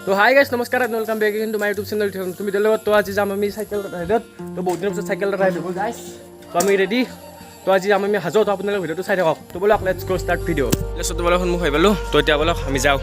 তো hi guys নমস্কাৰ and welcome back in to my YouTube channel তুমি লগত তো আজি যাম আমি চাইকেল ৰাইডত তো বহুত দিনৰ পিছত চাইকেল ৰাইড হ'ব গাইছ তো আমি ৰেডি তো আজি যাম আমি হাজত আপোনালোক ভিডিঅ'টো চাই থাকক তো বলক let's go start video' let's বলক সন্মুখ হৈ পালোঁ তো এতিয়া বলক আমি যাওঁ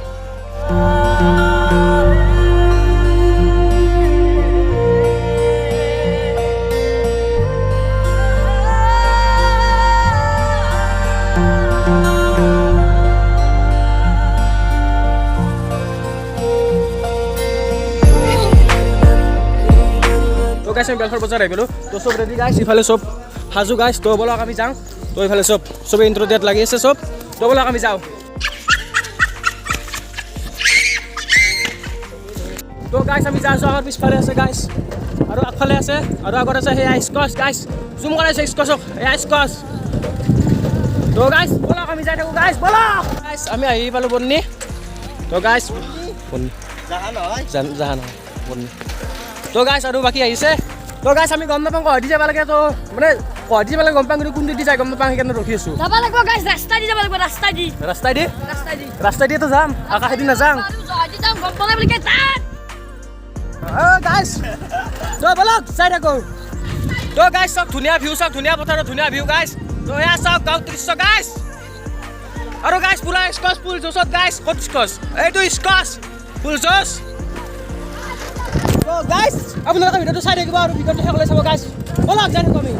গাইছ আমি বেলখৰ বজাৰ আহিলোঁ তো চব ৰেডি গাইছ ইফালে চব সাজু গাইছ তো বলক আমি যাওঁ তো ইফালে চবে ইণ্ট্ৰ দিয়াত লাগি আছে চব তো বলক আমি যাওঁ তো গাইছ আমি যাই আছোঁ আমাৰ পিছফালে আছে গাইছ আৰু আগফালে আছে আৰু আগত আছে সেয়া স্কচ গাইছ জুম কৰাইছে স্কচক এয়া স্কচ তো গাইছ বলক আমি যাই থাকোঁ গাইছ বলক গাইছ আমি আহি পালোঁ বন্নি তো গাইছ বন্নি জাহা নহয় বন্নি তো গাইছ আৰু বাকী আহিছে তো গাইছ আমি গম নাপাওঁ কহদি যাব লাগে তো মানে কহদি যাব লাগে গম পাওঁ কিন্তু কোনটো দি যায় গম নাপাওঁ সেইকাৰণে ৰখি আছোঁ যাব লাগিব গাইছ ৰাস্তা দি যাব লাগিব ৰাস্তাই দি তো যাম আকাশেদি নাযাওঁ গম পালে বুলি গাইছ তো বলক চাই থাকোঁ তো গাইছ চাওক ধুনীয়া ভিউ চাওক ধুনীয়া পথাৰত ধুনীয়া ভিউ গাইছ তো এয়া চাওক গাঁও দৃশ্য গাইছ আৰু গাইছ পুৰা স্কচ ফুল জছত গাইছ ক'ত স্কচ এইটো স্কচ ফুল জছ তো গাইছ আপোনালোকে ভিডিঅ'টো চাই থাকিব আৰু ভিডিঅ'টো শেষলৈ চাব গাইছ বলক যাই থাকোঁ আমি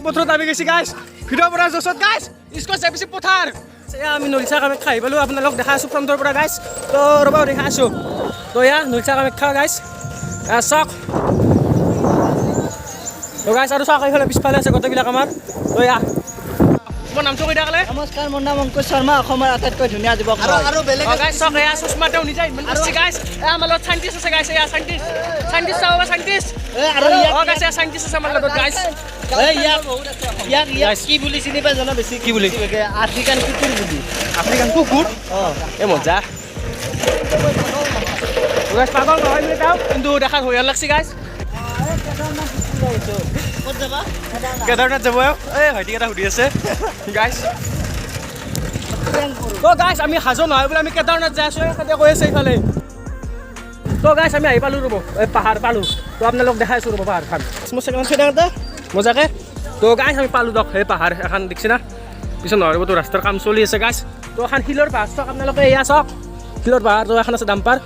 পথাৰত আমি গৈছি গাইছ ভিডিঅ'ৰ পৰা জছত গাইছ স্কচ যাই পিছে পথাৰ এয়া আমি নলিচা কামাখ্যা আহি পালোঁ আপোনালোক দেখা আছোঁ ফ্ৰণ্টৰ পৰা গাইছ তো ৰ'বা দেখা আছোঁ তো এয়া নলিচা কামাখ্যা গাইছ চাওক তো গাইছ আৰু চাওক এইফালে পিছফালে আছে গোটেইবিলাক আমাৰ তো এয়া মোৰ নামটো কৈ দিয়াকলে নমস্কাৰ মোৰ নাম অংকুশ শৰ্মা অসমৰ আটাইতকৈ ধুনীয়া যুৱক আৰু বেলেগ গাইছ চাওক এয়া চশমাতেও নিজে ইমান আছে গাইছ এয়া আমাৰ লগত চাইণ্টিষ্ট আছে গাইছ এয়া চাইণ্টিষ্ট চাওক চাইণ্টিষ্ট আৰু গাইছ এয়া চাইণ্টিষ্ট আছে আমাৰ লগত গাইছ ইয়াক কি বুলি চিনি পাই জানো বেছি কি বুলি আফ্ৰিকান কুকুৰ বুলি আফ্ৰিকান কুকুৰ এই মজা গাইছ পাগল নহয় বুলি কওঁ কিন্তু দেখাত হৈ লাগছে গাইছ ক'ত যাবা কেদাৰনাথ যাব এই ভাইটি এটা সুধি আছে গাইছ তো গাইছ আমি সাজো নহয় বোলে আমি কেদাৰনাথ যাই আছোঁ তাতে কৈ আছে এইফালে তো গাইছ আমি আহি পালোঁ ৰ'ব এই পাহাৰ পালোঁ তো আপোনালোক দেখাই আছোঁ ৰ'ব পাহাৰখন মোৰ চেকেণ্ড চাইডে মজাকে তো গাইছ আমি পালোঁ দিয়ক সেই পাহাৰ এখন দেখিছে না পিছত নহয় ৰ'ব তো ৰাস্তাৰ কাম চলি আছে গাইছ তো এখন শিলৰ পাহাৰ চাওক আপোনালোকে এয়া চাওক শিলৰ পাহাৰ তো এখন আছে ডাম্পাৰ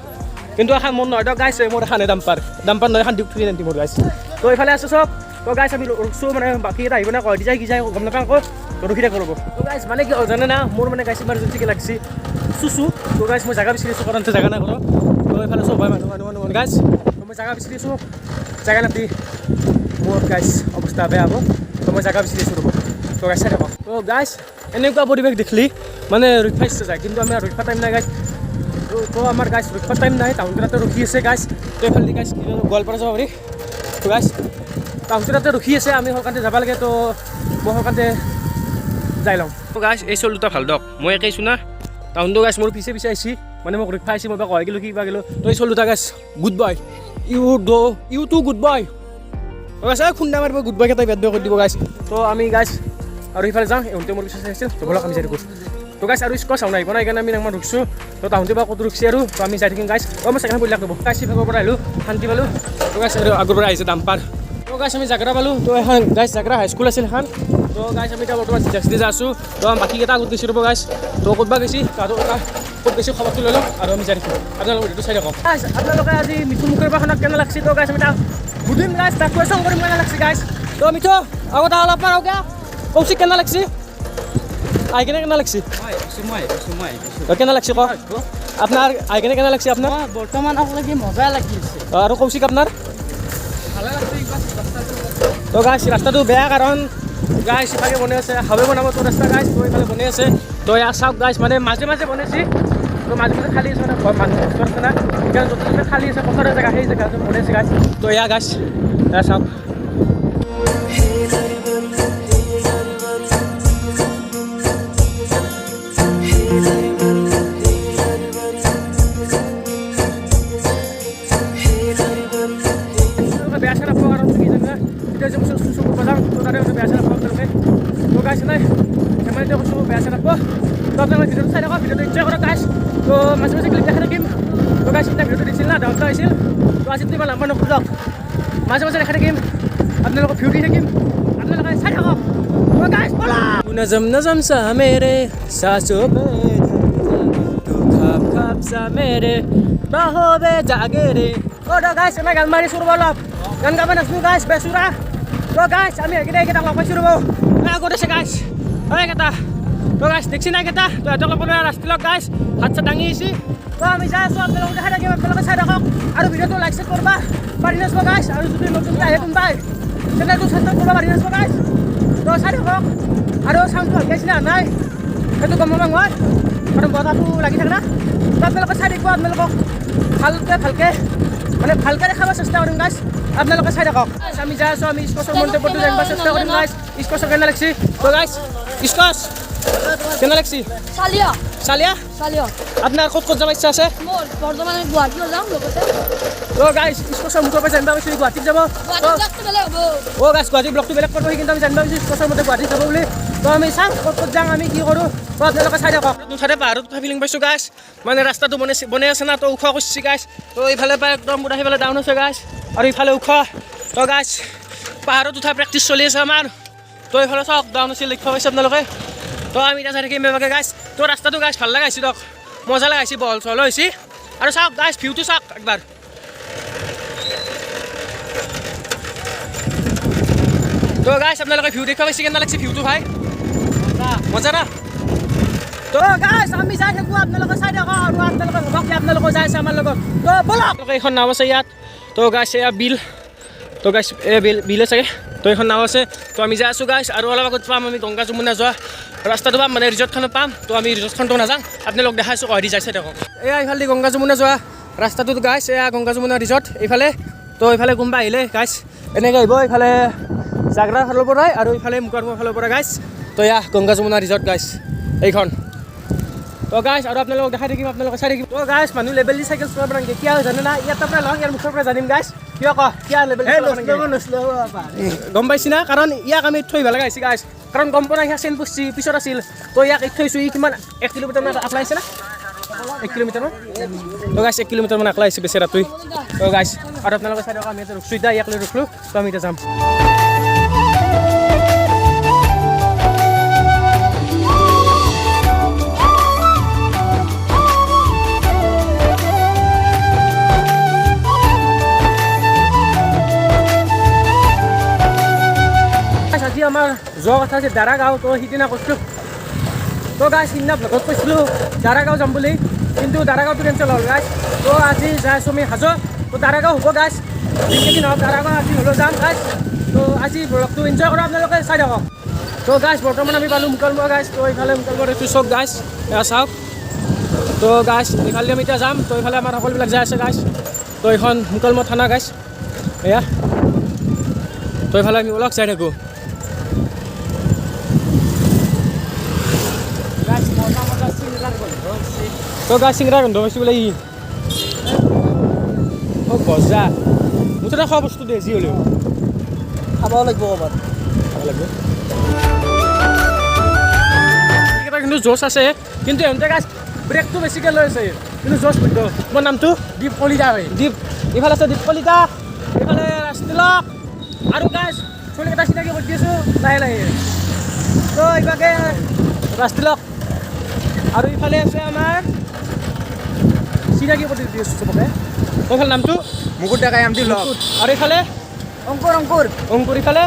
কিন্তু এখন মোৰ নহয় দিয়ক গাইছ মোৰ এখানে ডাম্পাৰ নহয় এখন ডিউক থ্ৰী নাইণ্টি মোৰ গাইছ তো এইফালে আছে চব তো গাইছ আমি ৰখছোঁ মানে বাকী এটা আহিব না কয় দি যায় কি যায় গম নাপাওঁ আকৌ তো ৰখি থাকিব ৰ'ব তো গাইছ মানে কি জানে না মোৰ মানে গাইছ ইমাৰ্জেঞ্চিকে লাগছি চুচু তো গাইছ মই জাগা বিচাৰিছোঁ কাৰণ জাগা নাই ঘৰত তো এইফালে চব হয় মানুহ গাইছ তো মই জাগা বিচাৰিছোঁ জাগা নাপাই মোৰ গাইছ অৱস্থা বেয়া হ'ব তো মই জাগা বিচাৰিছোঁ ৰ'ব তো গাইছ চাই থাকক তো গাইছ এনেকুৱা পৰিৱেশ দেখিলি মানে ৰক্ষা ইচ্ছা যায় কিন্তু আমাৰ ৰক্ষা টাইম নাই গাইছ তো আমাৰ গাইছ ৰক্ষা টাইম নাই টাউনতে ৰখি আছে গাইছ তো এইফালে গাইছ গোৱালপাৰা যাব পাৰি তো গাইছ টাউনতে ৰখি আছে আমি সৰকান্তে যাব লাগে তো মই সৰকান্তে যাই লওঁ তো গাইছ এই চল দুটা ভাল দিয়ক মই একেইছোঁ না টাউনটো গাইছ মোৰ পিছে আহিছি মানে মোক ৰক্ষা আহিছে মই বা কয় গ'লোঁ কিবা গ'লোঁ তো এই চল দুটা guys good bye you too good bye তো গাইছ খুন্দা মাৰিব গুড বাই কেইটা বেড বাই কৰি দিব গাইছ তো আমি গাইছ আৰু ইফালে যাওঁ এওঁতে মোৰ পিছে আহিছিল তো বলক আমি যাই থাকোঁ তো গাইছ আৰু স্কচ চাওঁ নাই পোৱা নাই সেইকাৰণে আমি আমাৰ ৰখিছোঁ তো তাহুঁতে বা ক'ত ৰখিছে আৰু তো আমি যাই থাকিম গাইছ মই চেকেণ্ড বইলাক ল'ব গাইছ সিফালৰ পৰা আহিলোঁ শান্তি পালোঁ তো গাইছ আৰু আগৰ পৰা আহিছে ডাম্পাৰ তো গাইছ আমি জাগৰা পালোঁ তো এখন গাইছ জাগৰা হাইস্কুল আছিল এখন তো গাইছ আমি এতিয়া বৰ্তমান জেক্সিতে যাই আছোঁ তো বাকীকেইটা আগত গৈছোঁ ৰ'ব গাইছ তো ক'তবা গৈছি তাহাঁতৰ ক'ত গৈছোঁ খবৰটো লৈ লওঁ আৰু আমি যাই থাকিম আপোনালোকে ভিডিঅ'টো চাই থাকক গাইছ আপোনালোকে আজি মিঠু মুখৰ পাখনক কেনে লাগছে তো গাইছ আমি তাক সুধিম গাইছ তাক কুৱেশ্যন কৰিম কেনে লাগছে গাইছ তো মিঠু আগতে অলপমান আগে কৌশিক কেনে লাগছে আহি কেনে কেনে লাগছে কেনে লাগছে কওক আপোনাৰ আহি কেনে কেনে লাগছে আপোনাৰ বৰ্তমান আপোনালোকে মজা লাগিছে আৰু কৌশিক আপোনাৰ তো গাইছ ৰাস্তাটো বেয়া কাৰণ গাইছ ইফালে বনাই আছে হাৱে বনাব তো ৰাস্তা গাইছ তো এইফালে বনাই আছে তো এয়া চাওক গাইছ মানে মাজে মাজে বনাইছে তো মাজে মাজে খালী আছে মানে মানুহ আছে না সেইকাৰণে য'তে য'তে খালী আছে পথাৰৰ জেগা সেই জেগাটো বনাই আছে গাইছ তো এয়া গাইছ এয়া চাওক ভিডিঅ' যে কৈছোঁ চুচু কৰিব যাওঁ তো তাতে কৈছোঁ বেয়া চেয়া নাপাব আপোনালোকে তো গাইছ নাই ধেমালিতে কৈছোঁ বেয়া চেয়া নাপাব তো আপোনালোকে ভিডিঅ'টো চাই থাকক ভিডিঅ'টো এনজয় কৰক গাইছ তো মাজে মাজে ক্লিপ দেখাই থাকিম তো গাইছ এতিয়া ভিডিঅ'টো দিছিল না ডাউনটো আহিছিল তো আজি ইমান লাম্বা নকৰোঁ মাজে মাজে দেখাই থাকিম আপোনালোকক ভিউ দি থাকিম আপোনালোকে চাই থাকক তো গাইছ ব'লা নজম নজম सा मेरे सांसों पे तू खाप खाप सा मेरे बाहों में जागे रे तो गाइस আমি গান মাৰি সুৰ অলপ গান গাব নাচো গাইছ বেসুৰা তো গাইছ আমি এইকেইটা লগ পাইছোঁ ৰ'ব আগত আছে গাইছ এইকেইটা তো গাইছ দেখছি না এইকেইটা তো এহঁতক আপোনাৰ ৰাস্তা লগ গাইছ হাত চাত দাঙি আহিছে তো আমি যাই আছোঁ আপোনালোকক দেখাই থাকিম আপোনালোকে চাই থাকক আৰু ভিডিঅ'টো লাইক চেক কৰবা পাৰি নাচব গাইছ আৰু যদি নতুনকৈ আহে কোনোবাই চেনেলটো ছাবস্ক্ৰাইব কৰবা পাৰি নাচব গাইছ তো চাই থাকক আৰু চাউণ্ডটো ভালকৈ আহিছে না নাই সেইটো গম পাব মই আৰু বজাৰটো লাগি থাকে না তো আপোনালোকে চাই থাকিব আপোনালোকক ভালকৈ মানে ভালকৈ দেখাব চেষ্টা কৰিম গাইছ আপোনালোকে চাই থাকক আমি যাই আছোঁ আমি স্কচৰ মন্তব্যটো জানিব চেষ্টা কৰিম গাইছ স্কচৰ কেনে লাগছি তো গাইছ স্কচ কেনে লাগছি চালিয়া চালিয়া চালিয়া আপোনাৰ ক'ত ক'ত যাব ইচ্ছা আছে মোৰ বৰ্তমানে গুৱাহাটীও যাম লগতে তো গাইছ স্কচৰ মুখৰ পৰা জানিব পাৰিছোঁ গুৱাহাটীত যাব গুৱাহাটীত বেলেগ হ'ব গাইছ গুৱাহাটীৰ ব্লগটো বেলেগ কৰিব কিন্তু আমি জানিব পাৰিছোঁ স্কচৰ মতে গুৱাহাটীত যাব বুলি তো আমি চাওঁ ক'ত ক'ত যাওঁ আমি কি কৰোঁ তো আপোনালোকে চাই থাকক নুঠাতে পাহাৰত উঠা ফিলিং পাইছোঁ গাইছ মানে ৰাস্তাটো বনাই আছে না তো ওখ কৰিছে গাইছ তো এইফালে পৰা একদম পুৰা সেইফালে ডাউন আছে গাইছ আৰু ইফালে ওখ তো গাইছ পাহাৰত উঠা প্ৰেক্টিচ চলি আছে আমাৰ তো এইফালে চাওক ডাউন আছে লক্ষ্য পাইছে আপোনালোকে তো আমি এতিয়া চাই থাকিম এবাৰকে গাইছ তো ৰাস্তাটো গাইছ ভাল লগাইছে দিয়ক মজা লগাইছে বহল চহল হৈছে আৰু চাওক গাইছ ভিউটো চাওক একবাৰ তো গাইছ আপোনালোকে ভিউ দেখা পাইছে কেনে লাগছে ভিউটো ভাই মজা না তো গাইছ আমি যাই থাকোঁ আপোনালোকে চাই থাকক আৰু আপোনালোকে ভাবক আপোনালোকে যাই আছে আমাৰ লগত তো ব'লক এইখন নাও আছে ইয়াত তো গাইছ এয়া বিল তো গাইছ এই বিলে চাগে তো এইখন নাও আছে তো আমি যাই আছোঁ গাইছ আৰু অলপ আগত পাম আমি গংগা যমুনা যোৱা ৰাস্তাটো পাম মানে ৰিজৰ্টখনত পাম তো আমি ৰিজৰ্টখনটো নাযাওঁ আপোনালোক দেখাইছোঁ কহেদি যাই চাই থাকক এয়া এইফালে গংগা যমুনা যোৱা ৰাস্তাটোত গাইছ এয়া গংগা যমুনা ৰিজৰ্ট এইফালে তো এইফালে কোনোবা আহিলে গাইছ এনেকৈ আহিব এইফালে জাগৰাৰ ফালৰ পৰাই আৰু এইফালে মুকাৰমৰ ফালৰ পৰা গাইছ তো এয়া গংগা যমুনা ৰিজৰ্ট গাইছ এইখন তো গাইছ আৰু আপোনালোকক দেখাই থাকিম আপোনালোকে চাই থাকিম তো গাইছ মানুহ লেবেল দি চাইকেল চলাব নালাগে কিয় জানে না ইয়াত আপোনাৰ লগ ইয়াৰ মুখৰ পৰা জানিম গাইছ কিয় কয় কিয় লেবেল গম পাইছি না কাৰণ ইয়াক আমি থৈ ভাল লগা হৈছে গাইছ কাৰণ গম পোৱা নাই ইয়াক চেন পুষ্টি পিছত আছিল তো ইয়াক থৈছোঁ ই কিমান 1 কিলোমিটাৰ মান আকলা আহিছে না 1 কিলোমিটাৰ মান তো গাইছ 1 কিলোমিটাৰ মান আকলা আহিছে বেচেৰা তুই তো গাইছ আৰু আপোনালোকে চাই থাকক আমি এতিয়া ৰখছোঁ এতিয়া ইয়াক লৈ ৰখলোঁ তো আমি এতিয়া যাম আজি আমাৰ যোৱা কথা আছে দাৰাগাঁও তো সিদিনা কৈছিলোঁ তো গাইছ সিদিনা ভ্লগত কৈছিলোঁ দাৰাগাঁও যাম বুলি কিন্তু দাৰাগাঁওটো কেঞ্চেল হ'ল গাইছ তো আজি যাই আছোঁ আমি হাজো তো দাৰাগাঁও হ'ব গাইছ যিকেইদিন হওক দাৰাগাঁও আজি হ'লেও যাম গাইছ তো আজি ভ্লগটো এনজয় কৰক আপোনালোকে চাই থাকক তো গাইছ বৰ্তমান আমি পালোঁ মুকালমুৱা গাইছ তো এইফালে মুকালমুৱা এইটো চব গাইছ এয়া চাওক তো গাইছ এইফালে আমি এতিয়া যাম তো এইফালে আমাৰ সকলোবিলাক যাই আছে গাইছ তো এইখন মুকালমুৱা থানা গাইছ এয়া তো এইফালে আমি অলপ চাই থাকোঁ তো গাছ চিংৰা গোন্ধ পাইছোঁ বোলে ই অঁ গজা মুঠতে খোৱা বস্তু দে যি হ'লেও খাব লাগিব ক'ৰবাত খাব লাগিব এইকেইটা কিন্তু জোচ আছে কিন্তু সিহঁতে গাছ ব্ৰেকটো বেছিকৈ লৈ আছে কিন্তু জোচ বুদ্ধ মোৰ নামটো দীপ কলিতা হয় দীপ ইফালে আছে দীপ কলিতা এইফালে ৰাস্তিলক আৰু গাছ চলিকেইটা চিনাকি কৰি দি আছোঁ লাহে লাহে তো এইভাগে ৰাস্তিলক আৰু ইফালে আছে আমাৰ চিনাকি কৰি দি আছোঁ চবকে এইফালে নামটো মুকুট ডেকাই আম দি লগ আৰু এইফালে অংকুৰ ইফালে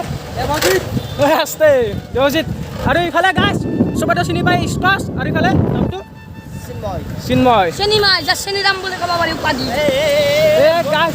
আছে দেৱজিত আৰু ইফালে গাছ চবতে চিনি পায় স্কচ আৰু ইফালে নামটো চিন্ময় চেনিমাই যা চেনিৰাম বুলি ক'ব পাৰি উপাধি গাছ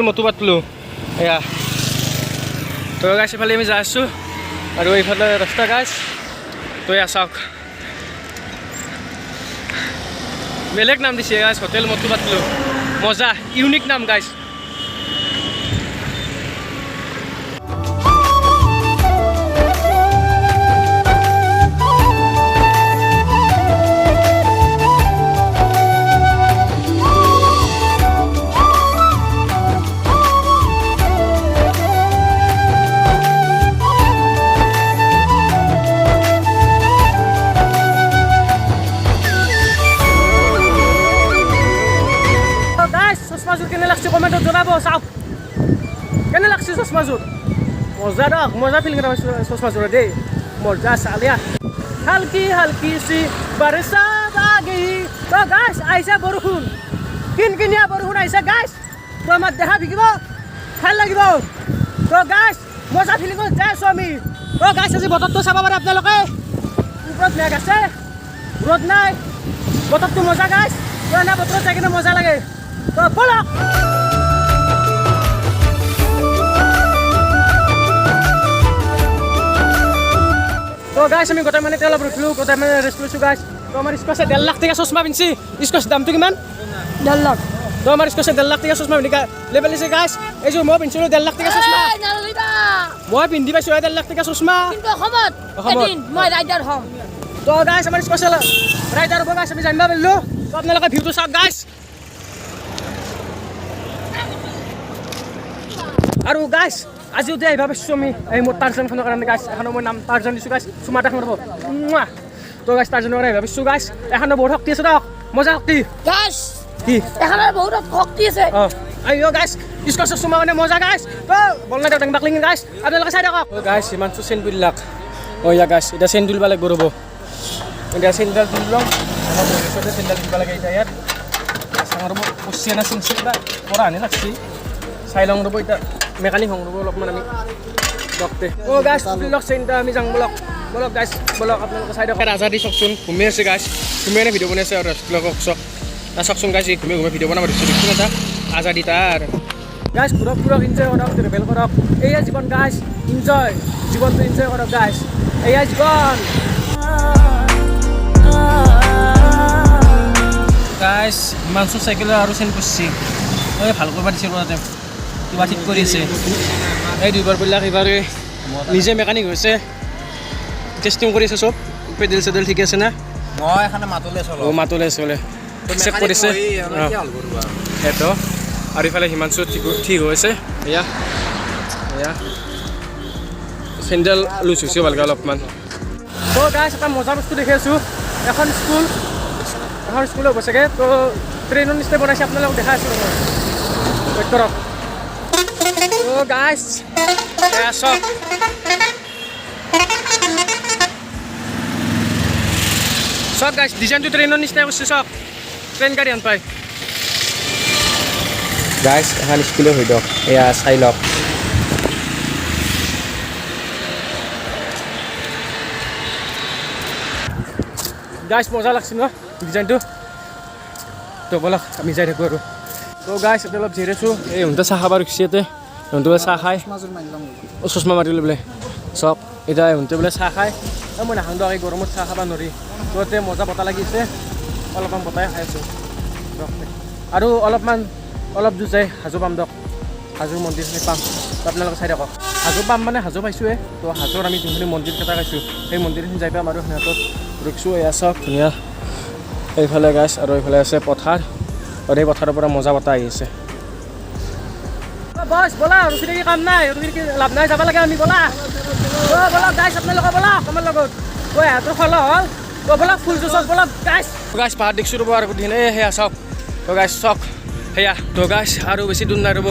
মটু পাতলু এয়া তো গাইছ এইফালে আমি যাই আছোঁ আৰু এইফালে ৰাস্তা গাইছ তো এয়া চাওক বেলেগ নাম দিছে গাইছ হোটেল মটু পাতলু মজা ইউনিক নাম গাইছ চশমাযোৰ কেনে লাগছে কমেণ্টত জনাব চাওক কেনে লাগছে চশমাযোৰ মজা দক মজা ফিল কৰা চশমাযোৰ দেই মজা চালিয়া হালকি হালকি চি বাৰিচাত আগি তো গাইছ আহিছে বৰষুণ কিনকিনীয়া বৰষুণ আহিছে গাইছ তো আমাৰ দেহা ভিগিব ভাল লাগিব তো গাইছ মজা ফিলিঙত যাই আছোঁ আমি তো গাইছ আজি বতৰটো চাব পাৰে আপোনালোকে ওপৰত মেঘ আছে ৰ'দ নাই বতৰটো মজা গাইছ তো এনে বতৰত যাই কিনে মজা লাগে তো বলক তো গাইছ আমি গোটেই মানে অলপ ৰখিলোঁ গোটেই মানে ৰেষ্ট লৈছোঁ গাইছ তো আমাৰ স্কচে 1.5 লাখ টকা চশমা পিন্ধিছে স্কচ দামটো কিমান 1.5 লাখ তো আমাৰ স্কচে 1.5 লাখ টকা চশমা পিন্ধি লেবেল দিছে গাইছ এইযোৰ মই পিন্ধিছিলোঁ 1.5 লাখ টকা চশমা মই পিন্ধি পাইছোঁ 1.5 লাখ টকা চশমা কিন্তু অসমত এদিন মই ৰাইডাৰ হ'ম তো গাইছ আমাৰ স্কচে ৰাইডাৰ হ'ব গাইছ আমি জানিব পাৰিলোঁ তো আপোনালোকে ভিউটো চাওক গাইছ আৰু গাইছ আজিও দে আহিবা পাইছোঁ আমি এই মোৰ টাৰ্জানখনৰ কাৰণে গাইছ এখনৰ মই নাম টাৰ্জান দিছোঁ গাইছ চুমা এটা মাৰিব তো গাইছ টাৰ্জানৰ কাৰণে আহিবা পাইছোঁ গাইছ এখনৰ বহুত শক্তি আছে দিয়ক মজা শক্তি গাইছ কি এখনৰ বহুত শক্তি আছে অঁ আইঅ গাইছ স্কচৰ চুমা মানে মজা গাইছ তো বল নাই দেউতাক বাকলিং গাইছ আপোনালোকে চাই থাকক গাইছ ইমানটো চেণ্ডুল লাখ অঁ ইয়া গাইছ এতিয়া চেণ্ডুল পালে গৌৰৱ এতিয়া চেণ্ডেল তুলি ল'ম আমাৰ ভৱিষ্যতে চেণ্ডেল দিব লাগে এতিয়া ইয়াত ৰ'ব কুচিয়ান আছে কিবা পৰা আনি লাগছি চাই লওঁ ৰ'ব এতিয়া মেকানিক হওঁ ৰ'ব অলপমান আমি ডক্টে অঁ গাইছ লওক চেণ্টাৰ আমি যাওঁ বলক বলক গাইছ বলক আপোনালোকে চাই দিয়ক আজাদি চাওকচোন ঘুমি আছে গাইছ ঘুমি এনে ভিডিঅ' বনাই আছে আৰু ৰেষ্টুৰেণ্টক চাওক চাওকচোন গাইছ ঘুমি ঘুমি ভিডিঅ' বনাব দিছোঁ দেখোন এটা আজাদি তাৰ গাইছ ঘূৰক ফুৰক ইনজয় কৰক ট্ৰেভেল কৰক এয়া জীৱন গাইছ ইনজয় জীৱনটো ইনজয় কৰক গাইছ এয়া জীৱন গাইছ হিমাংশু চাইকেলৰ আৰু চেন কৰিছে এই ভাল কৰিব দিছিলোঁ তাতে কিবা ঠিক কৰি আছে এই দুইবাৰবিলাক এইবাৰে নিজে মেকানিক হৈছে টেষ্টিং কৰি আছে চব পেডেল চেডেল ঠিক আছে না মই এখানে মাতলে চলো অঁ মাতলে চলে চেক কৰিছে সেইটো আৰু ইফালে হিমাংশু ঠিক হৈছে এয়া এয়া চেণ্ডেল লুজ হৈছে ভালকৈ অলপমান তো গাইছ এটা মজা বস্তু দেখি আছোঁ এখন স্কুল হ'ব চাগে তো ট্ৰেইনৰ নিচিনা বনাইছে আপোনালোকক দেখাই আছোঁ ৱেইট কৰক তো গাইছ চক চক গাইছ ডিজাইনটো ট্ৰেইনৰ নিচিনাই কৰিছে চক ট্ৰেইন গাড়ী পায় গাইছ এখন স্কুলে হৈ দিয়ক এয়া চাই লওক গাইছ মজা লাগছে ন ডিজাইনটো তো বলক আমি যাই থাকোঁ আৰু তো গাইছ এতিয়া অলপ জিৰাইছোঁ এই ইহঁতে চাহ খাব ৰখিছে ইয়াতে ইহঁতে চাহ খাই চশমা মাৰি লৈ বোলে চক এতিয়া ইহঁতে বোলে চাহ খাই মই নাখাওঁ দিয়ক এই গৰমত চাহ খাব নোৱাৰি তো ইয়াতে মজা বতাহ লাগিছে অলপমান বতাহে খাই আছোঁ আৰু অলপ দূৰ যাই হাজো পাম দিয়ক হাজোৰ মন্দিৰখিনি পাম তো আপোনালোকে চাই থাকক হাজো পাম মানে হাজো পাইছোঁৱে তো হাজোৰ আমি যোনখিনি মন্দিৰকেইটা পাইছোঁ সেই মন্দিৰখিনি যাই পাম আৰু সিহঁতত ৰখিছোঁ এয়া চাওক ধুনীয়া এইফালে গাইছ আৰু এইফালে আছে পথাৰ আৰু এই পথাৰৰ পৰা মজা বতাহ আহি আছে বছ ব'লা ৰখি থাকি কাম নাই ৰখি থাকি লাভ নাই যাব লাগে আমি ব'লা ব'লক গাইছ আপোনালোকে ব'লক আমাৰ লগত সিহঁতৰ ফল হ'ল তো ব'লক ফুল যুঁচত ব'লক গাইছ গাইছ পাহাৰ দেখিছোঁ ৰ'ব আৰু দিনে সেয়া চাওক তো গাইছ চাওক সেয়া তো গাইছ আৰু বেছি দূৰ নাই ৰ'ব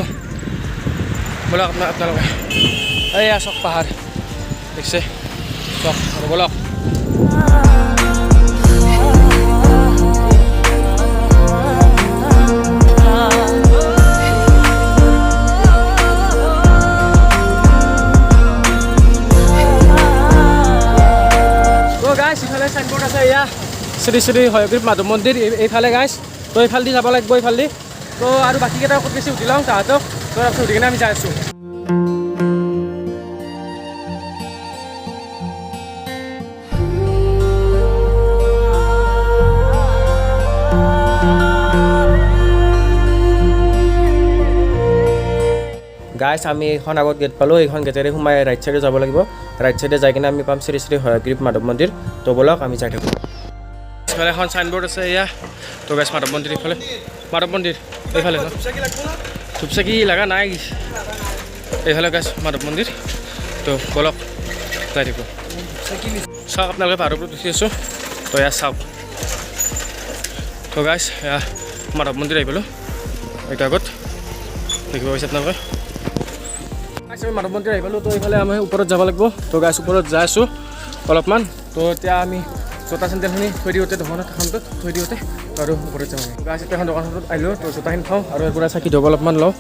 ব'লক আপোনালোকে এয়া চাওক পাহাৰ দেখিছে চাওক আৰু ব'লক গাইছ ইফালে চাইনবোৰ্ড আছে এয়া শ্ৰী শ্ৰী হয়গ্ৰীৱ মাধৱ মন্দিৰ এইফালে গাইছ তো এইফালেদি যাব লাগিব এইফালেদি তো আৰু বাকীকেইটা ক'ত বেছি উঠি লওঁ তাহাঁতক তো ৰাস্তা উঠি কিনে আমি যাই আছোঁ গাইছ আমি এইখন আগত গেট পালোঁ এইখন গেটেৰে সোমাই ৰাইট চাইডে যাব লাগিব ৰাইট চাইডে যাই কিনে আমি পাম শ্ৰী শ্ৰী হয়গ্ৰীৱ মাধৱ মন্দিৰ তো ব'লক আমি যাই থাকোঁ এইফালে এখন চাইনবোৰ্ড আছে এয়া তো গাইছ মাধৱ মন্দিৰ এইফালে মাধৱ মন্দিৰ এইফালে ধূপচাকি লগা নাই এইফালে গাইছ মাধৱ মন্দিৰ তো ব'লক যাই থাকোঁ চাওক আপোনালোকে পাহাৰৰ ওপৰত উঠি আছোঁ তো এয়া চাওক তো গাইছ এয়া মাধৱ মন্দিৰ আহি পালোঁ এইটো আগত দেখিব পাইছে আপোনালোকে আমি মাধৱ মন্দিৰ আহি পালোঁ তো এইফালে আমি ওপৰত যাব লাগিব তো গাইছ ওপৰত যাই আছোঁ অলপমান তো এতিয়া আমি জোতা চেণ্ডেলখিনি থৈ দিওঁতে দোকানত এখনটোত থৈ দিওঁতে আৰু ওপৰত যাওঁ আমি গাইছ এতিয়া এখন দোকানখনত আহিলোঁ তো জোতাখিনি খাওঁ আৰু ইয়াৰ পৰা চাকি ধুব অলপমান লওঁ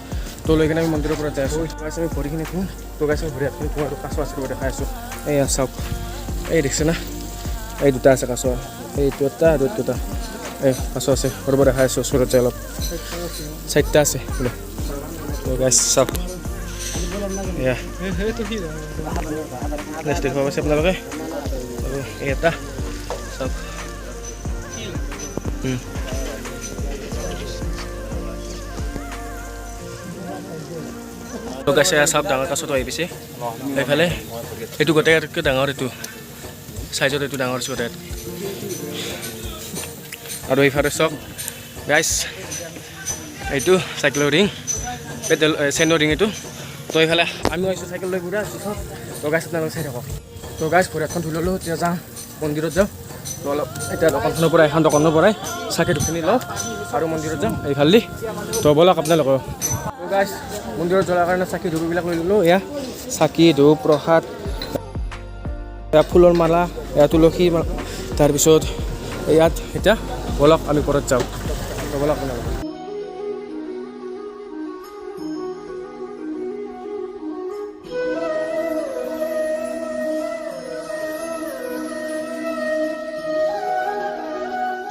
তো লৈ কিনে আমি মন্দিৰৰ ওপৰত যাই আছোঁ গাইছ আমি ভৰিখিনি ধুওঁ তো গাইছ আমি ভৰি হাতখিনি ধুওঁ আৰু কাছ আছে দেখাই আছোঁ এয়া চাওক এই দেখিছে না এই দুটা আছে কাছ এইটো এটা আৰু এইটো এটা এই কাছ আছে সৰুবৰ দেখাই আছোঁ ওচৰত যায় অলপ চাৰিটা আছে বোলে তো গাইছ চাওক এয়া নেক্সট দেখুৱাব পাইছে আপোনালোকে আৰু এই এটা চাওক তো গাইছে চাওক ডাঙৰ কাছটো আহি পিছে এইফালে এইটো গোটেই আটাইতকৈ ডাঙৰ এইটো চাইজত এইটো ডাঙৰ গোটেই আৰু এইফালে চাওক গাইছ এইটো চাইকেলৰ ৰিং পেডেল চেইনৰ ৰিং এইটো তো এইফালে আমিও আহিছোঁ চাইকেল লৈ ঘূৰা তো গাইছ আপোনালোকে চাই থাকক তো গাইছ ভৰি হাতখন ধুই ল'লোঁ এতিয়া যাওঁ মন্দিৰত যাওঁ তো অলপ এতিয়া দোকানখনৰ পৰা এখন দোকানৰ পৰাই চাকি ধূপখিনি লওঁ আৰু মন্দিৰত যাওঁ এইফালে তো ব'লক আপোনালোকৰ তো গাইছ মন্দিৰত জ্বলাৰ কাৰণে চাকি ধূপবিলাক লৈ ল'লোঁ এয়া চাকি ধূপ প্ৰসাদ এয়া ফুলৰ মালা এয়া তুলসী তাৰপিছত ইয়াত এতিয়া ব'লক আমি ওপৰত যাওঁ তো ব'লক আপোনালোকে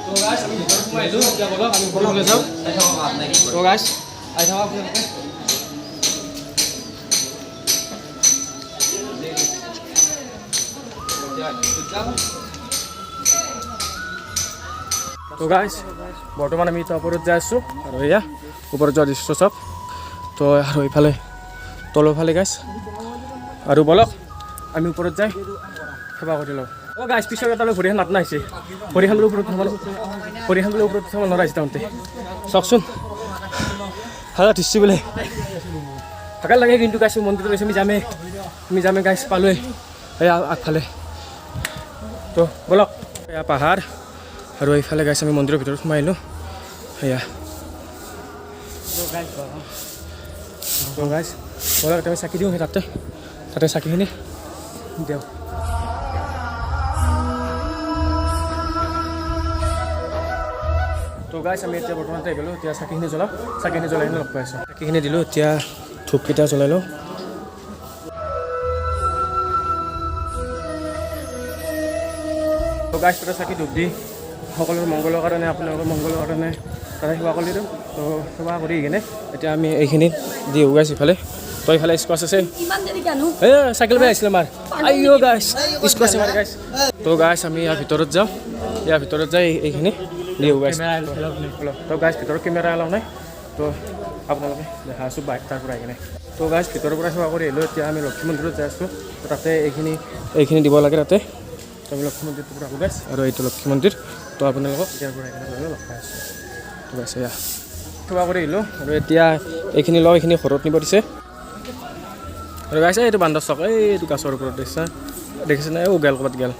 তো গাইছ আমি ভিতৰত সোমাই আহিলোঁ এতিয়া ব'লক আমি ওপৰলৈ যাওঁ তো গাইছ আহি থাকক আপোনালোকে তো গাইছ বৰ্তমান আমি এতিয়া ওপৰত যাই আছোঁ আৰু এয়া ওপৰত যোৱা দৃশ্য চাওক তো আৰু এইফালে তলৰ ফালে গাইছ আৰু ব'লক আমি ওপৰত যাই সেৱা কৰি লওঁ অ' গাইছ পিছৰ এটালৈ ভৰিখন নাট নাহিছে ভৰিখন বোলে ওপৰত উঠাব নোৱাৰা আহিছে তাহোঁতে চাওকচোন হাজাৰ দিছোঁ বোলে ভাগৰ লাগে কিন্তু গাইছ মন্দিৰত গৈছে আমি যামে গাইছ পালোৱে এয়া আগফালে তো ব'লক এয়া পাহাৰ আৰু এইফালে গাইছ আমি মন্দিৰৰ ভিতৰত সোমাই আহিলোঁ সেয়া তো গাইছ ব'লক আমি চাকি দিওঁ সেই তাতে চাকিখিনি দিওঁ তো গাইছ আমি এতিয়া বৰ্তমান আহি গ'লোঁ এতিয়া চাকিখিনি জ্বলাই কিনে লগ পাই আছোঁ চাকিখিনি দিলোঁ এতিয়া ধূপকেইটা জ্বলাই লওঁ তো গাইছ তাতে চাকি ধূপ দি সকলোৰে মংগলৰ কাৰণে আপোনালোকৰ মংগলৰ কাৰণে তাতে সেৱা কৰি দিওঁ তো সেৱা কৰি কিনে এতিয়া আমি এইখিনি দিওঁ গাইছ ইফালে তো এইফালে স্কোৱাচ আছে এই চাইকেল বেয়া আহিছিলে আমাৰ আইঅ' গাইছ স্কোৱাচ আমাৰ গাইছ তো গাইছ আমি ইয়াৰ ভিতৰত যাই এইখিনি দিওঁ গাইছ তো গাইছ ভিতৰত কেমেৰা এলাও নাই তো আপোনালোকে দেখা আছোঁ বাইক তাৰ পৰা আহি কিনে তো গাইছ ভিতৰৰ পৰা সেৱা কৰি আহিলোঁ এতিয়া আমি লক্ষ্মী মন্দিৰত যাই আছোঁ তো তাতে এইখিনি দিব লাগে তাতে তো আমি লক্ষ্মী মন্দিৰটোৰ পৰা আহোঁ গাইছ আৰু এইটো লক্ষ্মী মন্দিৰ তো আপোনালোকক ইয়াৰ পৰা আহি লগ পাই আছোঁ তো গাইছ এয়া সেৱা কৰি আহিলোঁ আৰু এতিয়া এইখিনি লওঁ এইখিনি ঘৰত নিব দিছে আৰু গাইছ এইটো বান্দৰ চক এইটো গাছৰ ওপৰত দেখিছে নাই গেল ক'ৰবাত গেল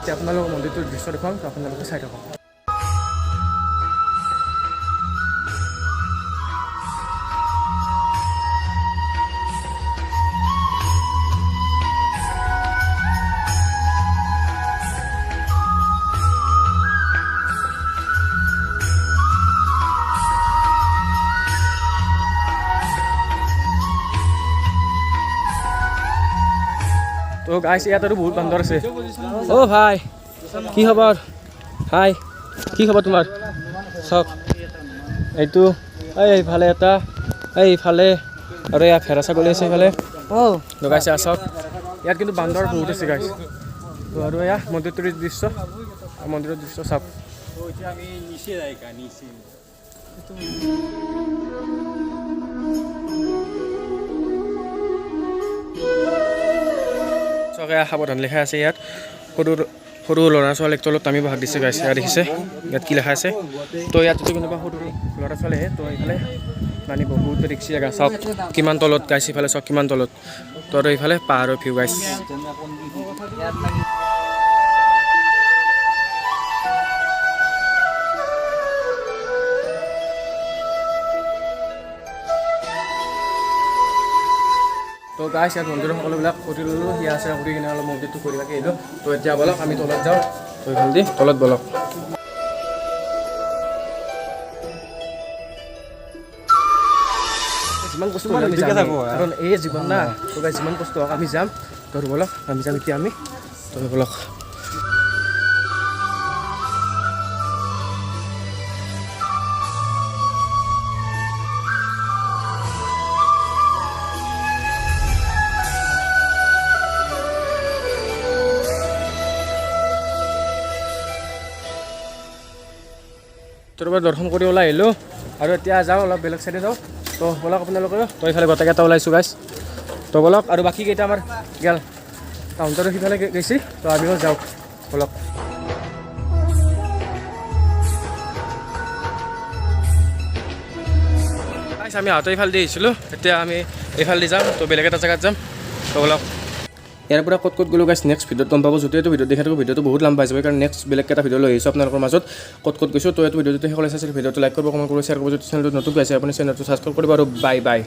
এতিয়া আপোনালোকৰ মন্দিৰটোৰ দৃশ্য দেখুৱাম তো আপোনালোকে চাই থাকক তো গাইছ ইয়াত আৰু বহুত বান্দৰ আছে অ' ভাই কি খবৰ হাই কি খবৰ তোমাৰ চাওক এইটো এইফালে এটা এইফালে আৰু ইয়াত ভেড়া ছাগলী আছে এইফালে লগাইছে চাওক ইয়াত কিন্তু বান্দৰ বহুত আছে গাইছ তো আৰু এয়া মন্দিৰটোৰ দৃশ্য মন্দিৰৰ দৃশ্য চাওক চাওক এয়া সাৱধান লিখা আছে ইয়াত সৰু সৰু ল'ৰা ছোৱালীক তলত নামিব হাক দিছে গাইছে ইয়াত দেখিছে ইয়াত কি লিখা আছে তো ইয়াত যদি কোনোবা সৰু ল'ৰা ছোৱালী আহে তো এইফালে নানিব বহুত ৰিক্সি জেগা চাওক কিমান তলত গাইছে ইফালে চাওক কিমান তলত তো আৰু এইফালে পাহাৰৰ ভিউ গাইছে তো গাইছ ইয়াত মন্দিৰৰ সকলোবিলাক কৰি ল'লোঁ সিয়া আছে কৰি কিনে অলপ মন্দিৰটো কৰি ৰাখি আহিলোঁ তো এতিয়া বলক আমি তলত যাওঁ তো এইফালে দি তলত বলক যিমান কষ্ট আমি যাম কাৰণ এই জীৱন না তো গাইছ যিমান কষ্ট হওক আমি যাম তো বলক আমি যাম এতিয়া আমি তো বলক তোৰ পৰা দৰ্শন কৰি ওলাই আহিলোঁ আৰু এতিয়া যাওঁ অলপ বেলেগ চাইডে যাওঁ তো বলক আপোনালোকে তো এইফালে গোটেইকেইটা ওলাইছোঁ গাইছ তো বলক আৰু বাকীকেইটা আমাৰ গেল কাউণ্টাৰৰ সিফালে গৈছে তো আমিও যাওঁ বলক গাইছ আমি আহোঁতে এইফালে দি আহিছিলোঁ এতিয়া আমি এইফালে দি যাম তো বেলেগ এটা জেগাত যাম তো বলক ইয়াৰ পৰা ক'ত গ'লোঁ গাইছ নেক্সট ভিডিঅ'ত গম পাব যদি এইটো ভিডিঅ' দেখি থাকোঁ ভিডিঅ'টো বহুত লম্বা হৈ যাব কাৰণ নেক্সট বেলেগ এটা ভিডিঅ' লৈ আহিছোঁ আপোনালোকৰ মাজত ক'ত গৈছোঁ তো এইটো ভিডিঅ'টো সকলোৱে চাইছিল ভিডিঅ'টো লাইক কৰিব কমেণ্ট কৰিব শ্বেয়াৰ কৰিব যদি চেনেলটো নতুন পাইছে আপুনি চেনেলটো ছাবস্ক্ৰাইব কৰিব আৰু বাই বাই